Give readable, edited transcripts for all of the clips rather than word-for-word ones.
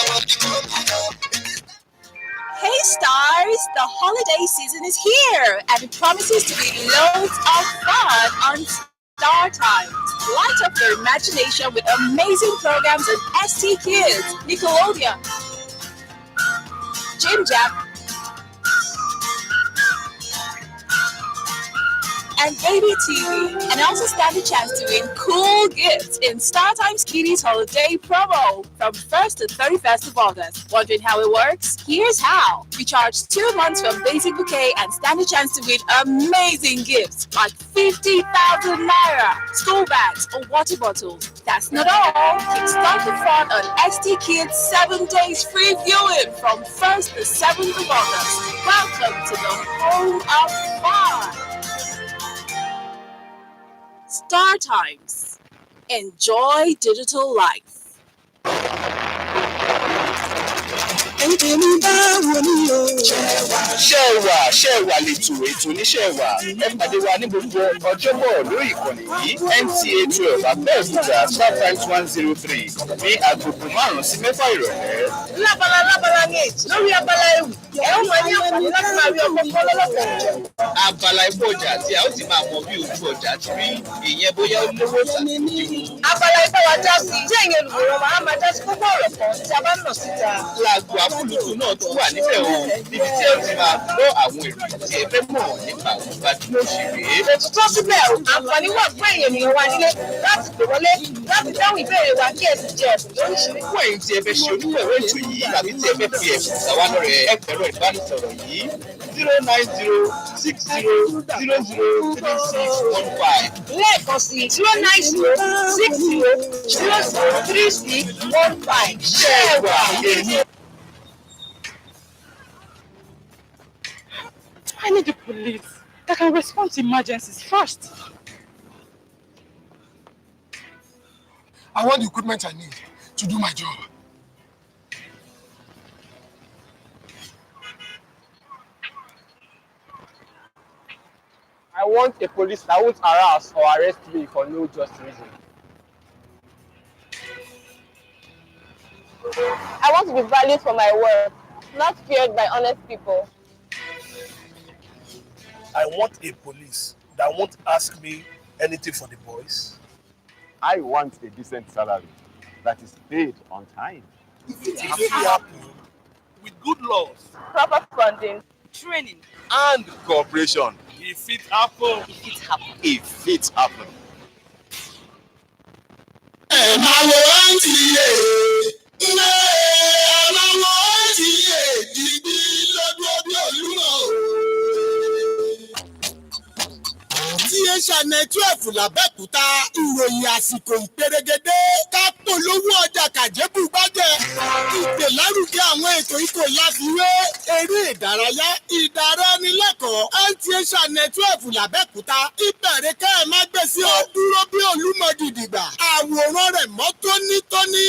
Hey stars, the holiday season is here and it promises to be loads of fun on Star Times. Light up your imagination with amazing programs on ST Kids, Nickelodeon, Jim Jam, and Baby TV, and also stand a chance to win cool gifts in StarTimes Kiddies Holiday Promo from 1st to 31st of August. Wondering how it works? Here's how. We charge 2 months for basic bouquet and stand a chance to win amazing gifts like 50,000 naira, school bags, or water bottles. That's not all. Kickstart the fun on ST Kids 7 days free viewing from 1st to 7th of August. Welcome to the home of fun. Star Times. Enjoy digital life. ṣẹ́wà lẹ́tù ètò oníṣẹ́wà ẹ pàdé wa ní gbogbo ọjọ́bọ̀ lórí ìkànnì yìí NTA 12 Abẹ́òkúta StarTimes 103 ní agogo 5 sí 6 ìrọ̀lẹ́. lábala ní ètò lórí abala ewu ẹ ó máa ní àǹfààní láti máa rí ọkọ̀ lọ́lọ́pọ̀. abala ipò ọjà tí a ó ti máa mọ bí ojú ọjà ti rí ìyẹn bóyá olówó tàbí ojú. abala ipò wa já sí jẹ́ ìyẹn olùwòrán máa máa já sí kókó ọ̀rọ̀ kan tí a bá nà síta. láago àkúlùtù náà tún wà níbẹ̀ o níbi tí ẹ ti máa gbọ́ àwọn èrò tí ẹ fẹ́ mọ̀ nípa àwọn gbajúmọ̀ òṣèré. ètò tó síbẹ̀ àǹfààní wà fún èèyàn wa nílé láti pè wọlé láti dáhùn ìbéèrè wa kí ẹ sì jẹ ẹ̀bùn lóríṣiríṣi. fún ẹ̀yin tí ẹ fẹ́ ṣe onígbọ̀wọ́ ètò yìí tàbí tí ẹ fẹ́ fi ẹ̀bùn ṣàwá lọ́rẹ̀ ẹgbẹ̀rún ìbánisọ̀rọ̀ yìí 09060003615. lẹ́ẹ̀kan sí 09060003615. ṣẹ́wà èyí. I need the police that can respond to emergencies first. I want the equipment I need to do my job. I want a police that won't harass or arrest me for no just reason. I want to be valued for my work, not feared by honest people. I want a police that won't ask me anything for the boys. I want a decent salary that is paid on time. If it happens with good laws, Proper funding, Training. and cooperation. If it happens, If it happens. Channel 12 l'Abẹ́òkúta ìròyìn àsìkò ìpèrègede ká polówó ọjà kàjébù gbájẹ ìgbélárugẹ àwọn ètò ikọ̀ láfiwé eré ìdárayá ìdáránilẹ́kọ̀ọ́ NTA Channel 12 l'Abẹ́òkúta ìbẹ̀rẹ̀ ká ẹ̀ má gbé sí ọ dúró bí Olúmọ gidigba àwòrán rẹ̀ mọ́ tónítóní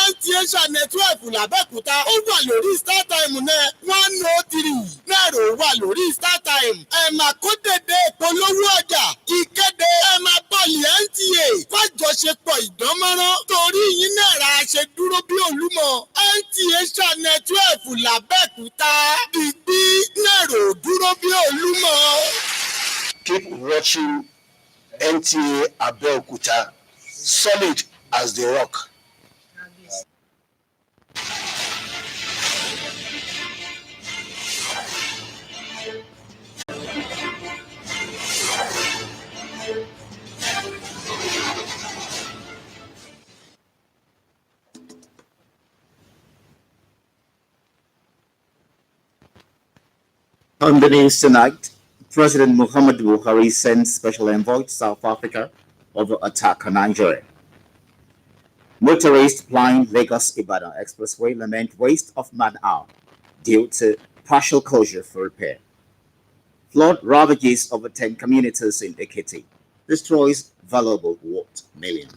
NTA Channel 12 l'Abẹ́òkúta ó wà lórí StarTime náà 103 náà ló wà lórí StarTime ẹ̀ máa kó dédé polówó ọjà ìkéde ẹ máa bọ́ọ̀lì NTA fàjọṣepọ̀ ìdánmọ́rán torí yín náà ra ṣe dúró bí Olúmọ NTA Channel 12 l'Abẹ́òkúta ìgbí náà rò dúró bí Olúmọ. Keep watching NTA Abeokuta, solid as the rock. On the news tonight, President Muhammadu Buhari sends special envoy to South Africa over attack on Nigeria. Motorists plying Lagos-Ibadan Expressway lament waste of man-hour due to partial closure for repair. Flood ravages over 10 communities in Ekiti, destroys valuable worth million.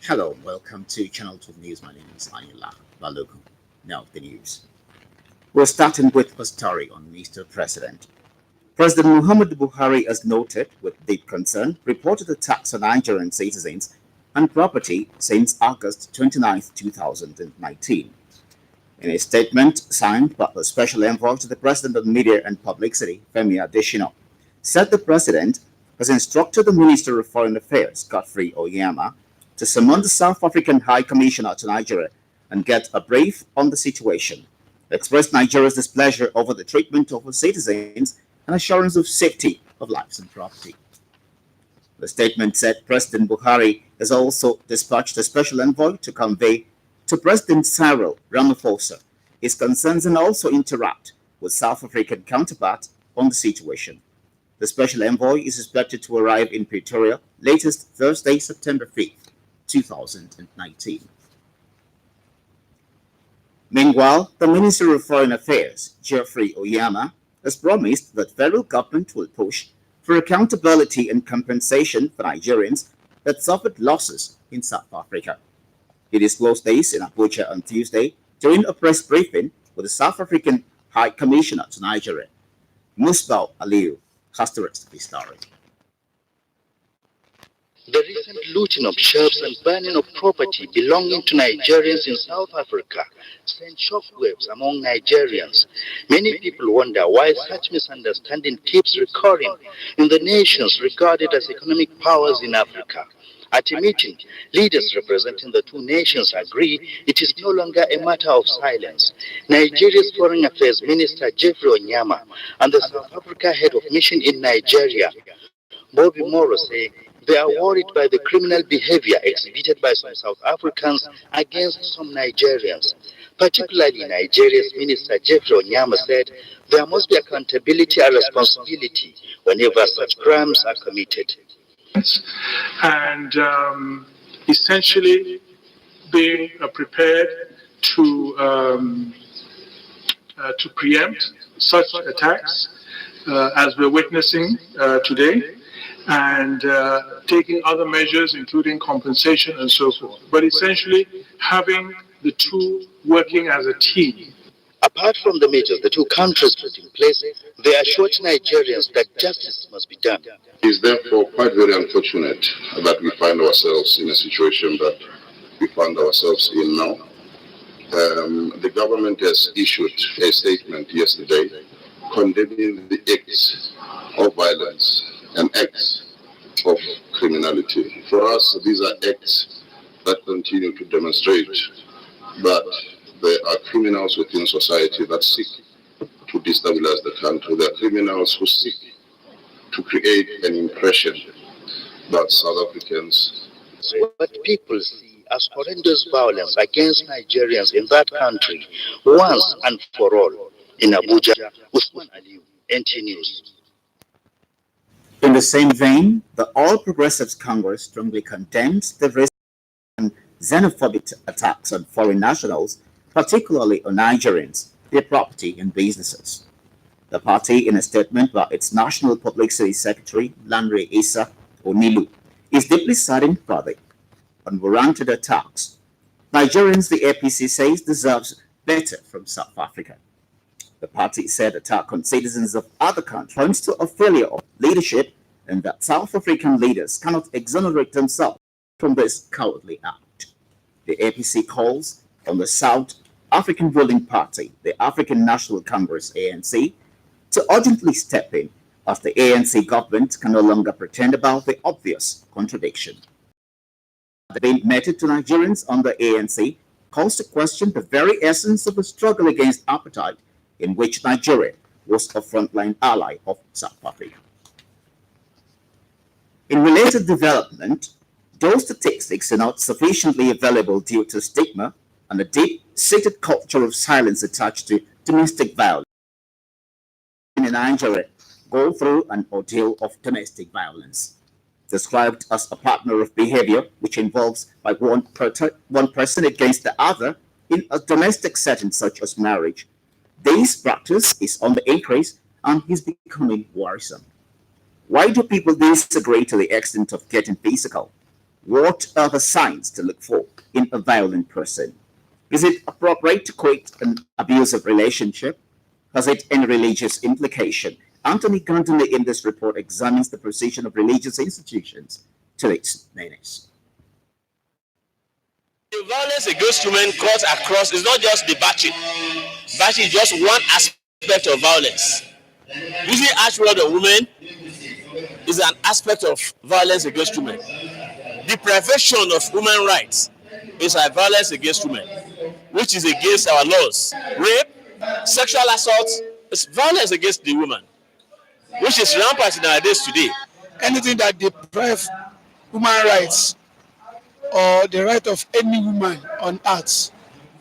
Hello, welcome to Channel 2 News. My name is Anila Balogun. Now the news. We're starting with a story on Mr. President. President Muhammadu Buhari has noted with deep concern reported attacks on Nigerian citizens and property since August 29, 2019. In a statement signed by the Special Envoy to the President of Media and Publicity, Femi Adesina, said the President has instructed the Minister of Foreign Affairs, Godfrey Oyama, to summon the South African High Commissioner to Nigeria and get a brief on the situation, express Nigeria's displeasure over the treatment of its citizens, and assurance of safety of lives and property. The statement said President Buhari has also dispatched a special envoy to convey to President Cyril Ramaphosa his concerns and also interact with South African counterparts on the situation. The special envoy is expected to arrive in Pretoria latest Thursday, September 5th, 2019. Meanwhile, the Minister of Foreign Affairs, Geoffrey Oyama, has promised that federal government will push for accountability and compensation for Nigerians that suffered losses in South Africa. He disclosed this in Abuja on Tuesday during a press briefing with the South African High Commissioner to Nigeria. Musbau Aliyu has the rest of the story. The recent looting of shops and burning of property belonging to Nigerians in South Africa sent shockwaves among Nigerians. Many people wonder why such misunderstanding keeps recurring in the nations regarded as economic powers in Africa. At a meeting, leaders representing the two nations agree it is no longer a matter of silence. Nigeria's Foreign Affairs Minister Geoffrey Onyama and the South Africa Head of Mission in Nigeria, Bobby Moro, say they are worried by the criminal behavior exhibited by some South Africans against some Nigerians. Particularly Nigeria's Minister Geoffrey Onyama said there must be accountability and responsibility whenever such crimes are committed. And essentially being prepared to preempt such attacks as we're witnessing today, and taking other measures including compensation and so forth. But essentially having the two working as a team. Apart from the measures the two countries put in place, they assured Nigerians that justice must be done. It is therefore quite very unfortunate that we find ourselves in a situation that we find ourselves in now. The government has issued a statement yesterday condemning the acts of violence and acts of criminality. For us, these are acts that continue to demonstrate that there are criminals within society that seek to destabilize the country. There are criminals who seek to create an impression that South Africans... What people see as horrendous violence against Nigerians in that country, once and for all. In Abuja, Usman Aliyu, NT News. In the same vein, the All Progressives Congress strongly condemns the recent xenophobic attacks on foreign nationals, particularly on Nigerians, their property and businesses. The party, in a statement by its National Publicity Secretary, Lanre Issa Onilu, is deeply saddened by the unwarranted attacks. Nigerians, the APC says, deserves better from South Africa. The party said attack on citizens of other countries points to a failure of leadership and that South African leaders cannot exonerate themselves from this cowardly act. The APC calls on the South African ruling party, the African National Congress ANC, to urgently step in as the ANC government can no longer pretend about the obvious contradiction. The message to Nigerians on the ANC calls to question the very essence of the struggle against apartheid, in which Nigeria was a frontline ally of South Africa. In related development, those statistics are not sufficiently available due to stigma and a deep-seated culture of silence attached to domestic violence. In Nigeria, go through an ordeal of domestic violence, described as a pattern of behavior which involves by one person against the other in a domestic setting such as marriage. This practice is on the increase and is becoming worrisome. Why do people disagree to the extent of getting physical? What are the signs to look for in a violent person? Is it appropriate to quit an abusive relationship? Has it any religious implication? Anthony Gandhi in this report examines the precision of religious institutions to its menace. The violence against women cuts across. It's not just the batching. Batching is just one aspect of violence. Using harsh word on women is an aspect of violence against women. Deprivation of human rights is a violence against women, which is against our laws. Rape, sexual assault is violence against the woman, which is rampant in our days today. Anything that deprives human rights or the right of any woman on earth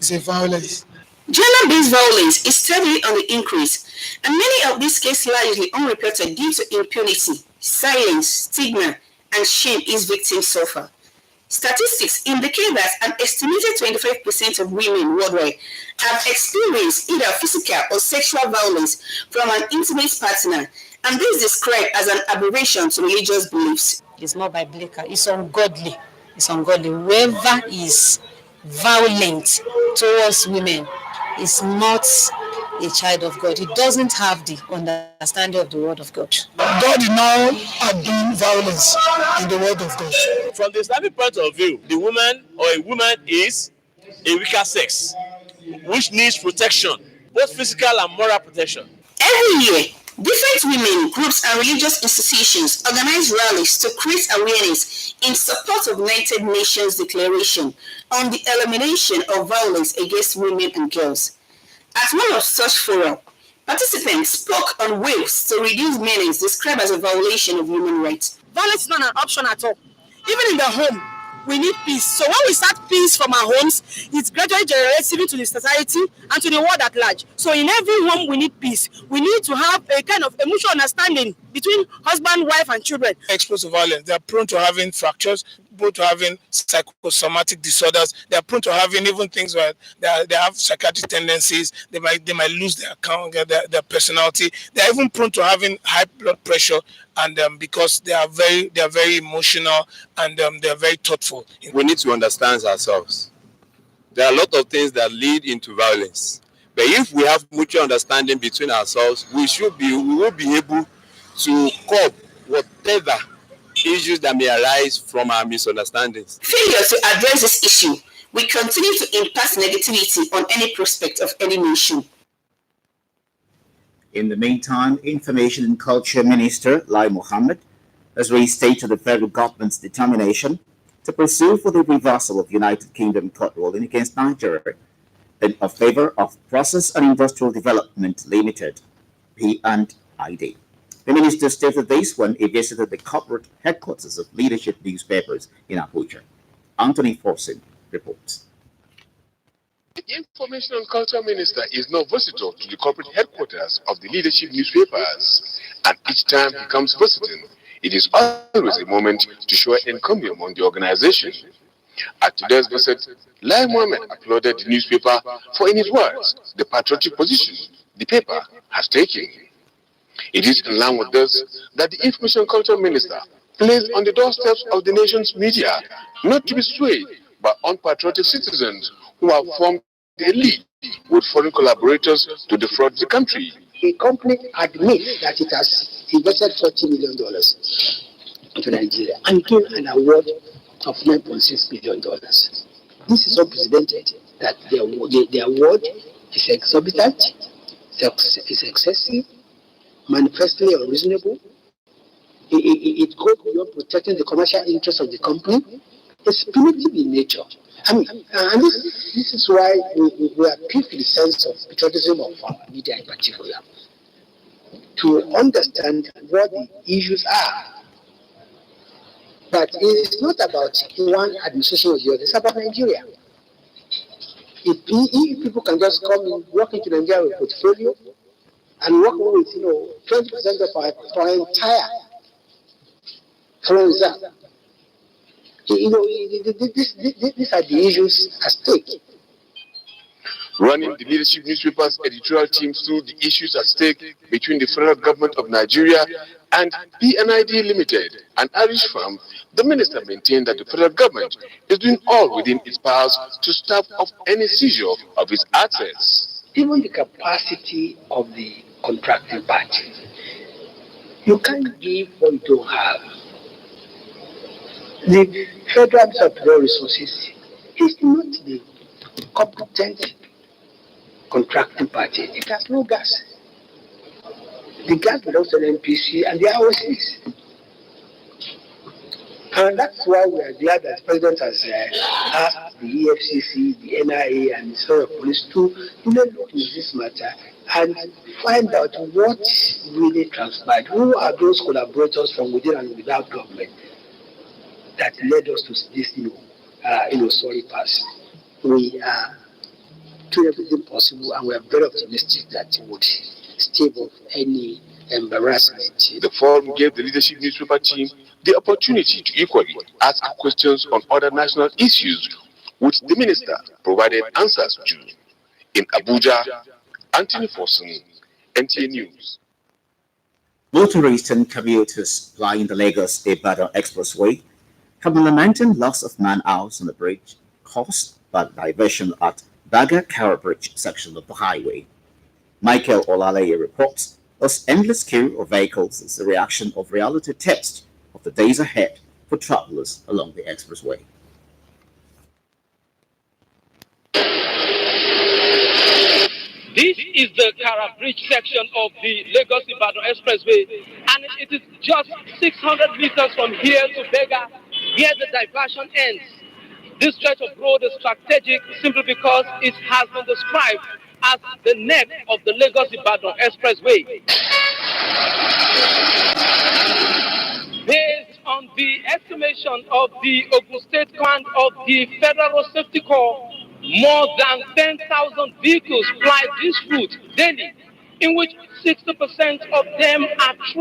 is a violence. Gender-based violence is steadily on the increase, and many of these cases largely unreported due to impunity, silence, stigma, and shame its victims suffer. Statistics indicate that an estimated 25% of women worldwide have experienced either physical or sexual violence from an intimate partner, and this is described as an aberration to religious beliefs. It's not biblical, it's ungodly. It's ungodly. Whoever is violent towards women is not a child of God. He doesn't have the understanding of the word of God. God did not abandon violence in the word of God. From the Islamic point of view, the woman or a woman is a weaker sex, which needs protection, both physical and moral protection. Every year, different women, groups, and religious institutions organize rallies to create awareness in support of United Nations Declaration on the elimination of violence against women and girls. At one of such forums, participants spoke on ways to reduce menace described as a violation of human rights. Violence is not an option at all. Even in the home, we need peace. So when we start peace from our homes, it gradually generates even to the society and to the world at large. So in every home, we need peace. We need to have a kind of mutual understanding between husband, wife, and children. Exposed to violence, they are prone to having fractures, prone to having psychosomatic disorders. They are prone to having even things where they have psychiatric tendencies. They might lose their account, their personality. They are even prone to having high blood pressure, and because they are very emotional and they are very thoughtful. We need to understand ourselves. There are a lot of things that lead into violence, but if we have mutual understanding between ourselves, we will be able to cope whatever issues that may arise from our misunderstandings. Failure to address this issue will continue to impact negativity on any prospect of any nation. In the meantime, Information and Culture Minister Lai Mohammed has restated the federal government's determination to pursue for the reversal of United Kingdom court ruling against Nigeria in favor of Process and Industrial Development Limited, P&ID. The minister stated this when he visited the corporate headquarters of Leadership Newspapers in Abuja. Anthony Forson reports. The Information and Culture Minister is now visitor to the corporate headquarters of the Leadership Newspapers, and each time he comes visiting, it is always a moment to show encomium among the organization. At today's visit, Lai Mohammed applauded the newspaper for, in his words, the patriotic position the paper has taken. It is in line with this that the Information and Culture Minister placed on the doorsteps of the nation's media not to be swayed by unpatriotic citizens who have formed a league with foreign collaborators to defraud the country. The company admits that it has invested $40 million into Nigeria and gained an award of $9.6 billion. This is unprecedented, that the award is exorbitant, is excessive, manifestly unreasonable. It goes beyond protecting the commercial interests of the company. It's punitive in nature. I mean, and this is why we appeal to the sense of patriotism of our media in particular, to understand what the issues are. But it's not about one administration or the other, it's about Nigeria. If people can just come and walk into Nigeria with a portfolio and work with 20% of our entire foreign reserve, these are the issues at stake. Running the Leadership Newspaper's editorial team through the issues at stake between the federal government of Nigeria and P&ID Limited, an Irish firm, the minister maintained that the federal government is doing all within its powers to stop off any seizure of its assets. Even the capacity of the contracting party, you can't give what you don't have. The Federal Ministry of Resources It's not the competent contracting party. It has no gas. The gas belongs to the NPC and the IOCs. And that's why we are glad that the President has asked the EFCC, the NIA, and the State Police to look into this matter and find out what really transpired. Who are those collaborators from within and without government that led us to this, sorry pass? We are doing everything possible, and we are very optimistic that it would stave off any embarrassment. The forum gave the leadership newspaper team the opportunity to equally ask questions on other national issues, which the minister provided answers to. In Abuja, Anthony Forson, NTA News. Motorists and commuters plying the Lagos-Ibadan Expressway have been lamenting loss of man-hours on the bridge caused by diversion at Baga-Kara Bridge section of the highway. Michael Olaleye reports this endless queue of vehicles is a reaction of reality test of the days ahead for travelers along the expressway. This is the Kara Bridge section of the Lagos-Ibadan Expressway, and it is just 600 meters from here to Bega, where the diversion ends. This stretch of road is strategic simply because it has been described as the neck of the Lagos-Ibadan Expressway. Based on the estimation of the Ogun State Command of the Federal Road Safety Corps, more than 10,000 vehicles ply this route daily, in which 60% of them are trucks.